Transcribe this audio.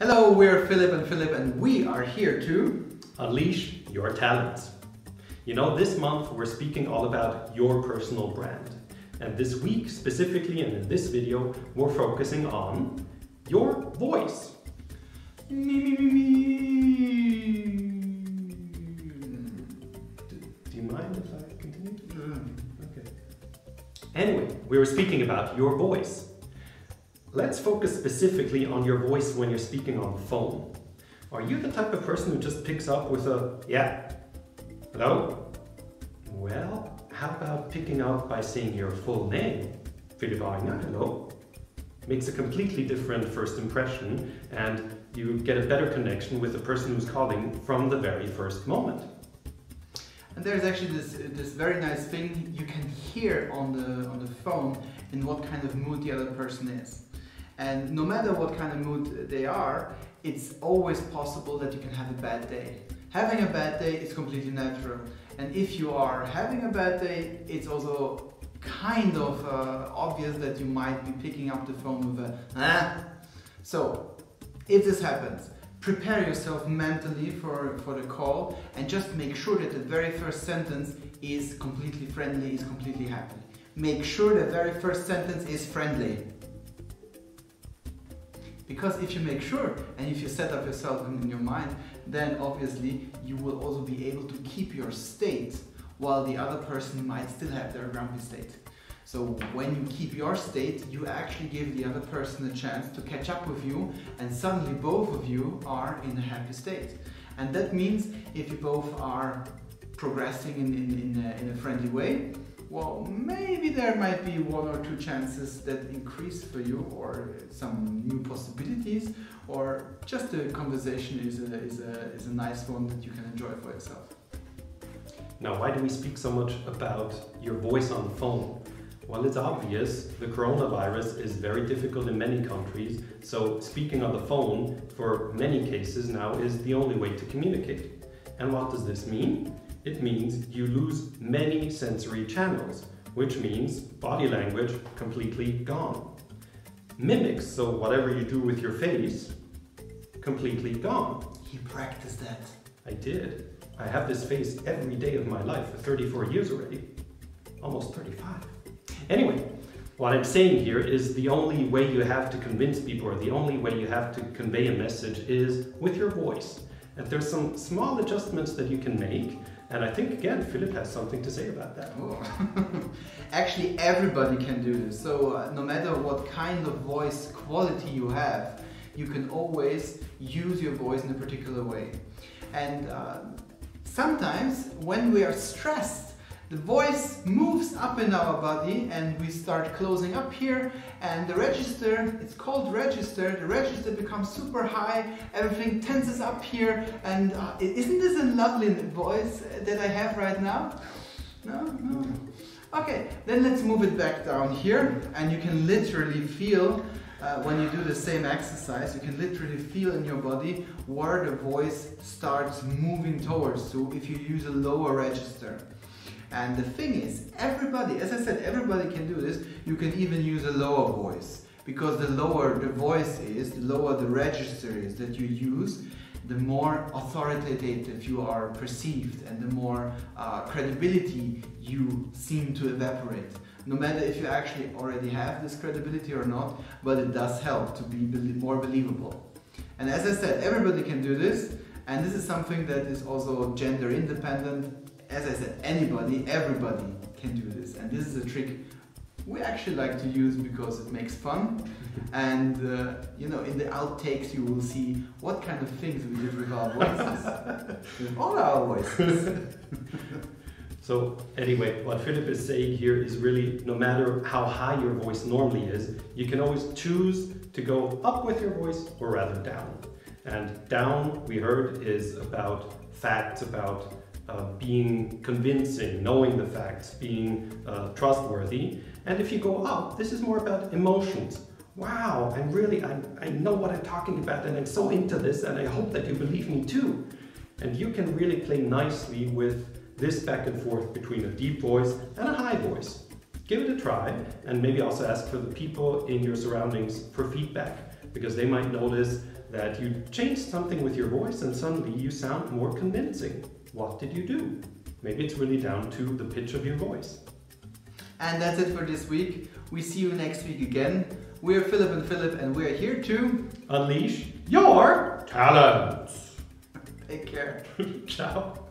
Hello, we're Philip, and we are here to unleash your talents. You know, this month we're speaking all about your personal brand. And this week specifically, and in this video, we're focusing on your voice. me. Do you mind if I continue? Okay. Anyway, we were speaking about your voice. Let's focus specifically on your voice when you're speaking on the phone. Are you the type of person who just picks up with a, yeah, hello? Well, how about picking up by saying your full name? Philip Wagner, hello? Makes a completely different first impression, and you get a better connection with the person who's calling from the very first moment. And there's actually this very nice thing you can hear on the phone in what kind of mood the other person is. And no matter what kind of mood they are, it's always possible that you can have a bad day. Having a bad day is completely natural. And if you are having a bad day, it's also kind of obvious that you might be picking up the phone with a ah. So, if this happens, prepare yourself mentally for the call and just make sure that the very first sentence is completely friendly, is completely happy. Make sure the very first sentence is friendly. Because if you make sure and if you set up yourself in your mind, then obviously you will also be able to keep your state while the other person might still have their grumpy state. So when you keep your state, you actually give the other person a chance to catch up with you, and suddenly both of you are in a happy state. And that means if you both are progressing in a friendly way, well, maybe there might be one or two chances that increase for you, or some new possibilities, or just the conversation is a nice one that you can enjoy for yourself. Now, why do we speak so much about your voice on the phone? Well, it's obvious. The coronavirus is very difficult in many countries, so speaking on the phone for many cases now is the only way to communicate. And what does this mean? It means you lose many sensory channels, which means body language completely gone. Mimics, so whatever you do with your face, completely gone. He practiced that. I did. I have this face every day of my life for 34 years already. Almost 35. Anyway, what I'm saying here is the only way you have to convince people, or the only way you have to convey a message, is with your voice. And there's some small adjustments that you can make. And I think, again, Philip has something to say about that. Oh. Actually, everybody can do this. So no matter what kind of voice quality you have, you can always use your voice in a particular way. And sometimes when we are stressed, the voice moves up in our body and we start closing up here, and the register, it's called register, the register becomes super high, everything tenses up here, and isn't this a lovely voice that I have right now? No? Okay, then let's move it back down here, and you can literally feel, when you do the same exercise, you can literally feel in your body where the voice starts moving towards to if you use a lower register. And the thing is, everybody, as I said, everybody can do this. You can even use a lower voice, because the lower the voice is, the lower the register is that you use, the more authoritative you are perceived and the more credibility you seem to evaporate. No matter if you actually already have this credibility or not, but it does help to be more believable. And as I said, everybody can do this, and this is something that is also gender independent. As I said, anybody, everybody can do this, and this is a trick we actually like to use because it makes fun. And you know, in the outtakes you will see what kind of things we did with our voices, with all our voices. So anyway, what Philip is saying here is really, no matter how high your voice normally is, you can always choose to go up with your voice or rather down. And down, we heard, is about facts, about being convincing, knowing the facts, being trustworthy. And if you go up, this is more about emotions. Wow, I know what I'm talking about, and I'm so into this, and I hope that you believe me too. And you can really play nicely with this back and forth between a deep voice and a high voice. Give it a try, and maybe also ask for the people in your surroundings for feedback. because they might notice that you changed something with your voice and suddenly you sound more convincing. What did you do? Maybe it's really down to the pitch of your voice. And that's it for this week. We see you next week again. We're Philip and Philip, and we're here to unleash your talents. Take care. Ciao.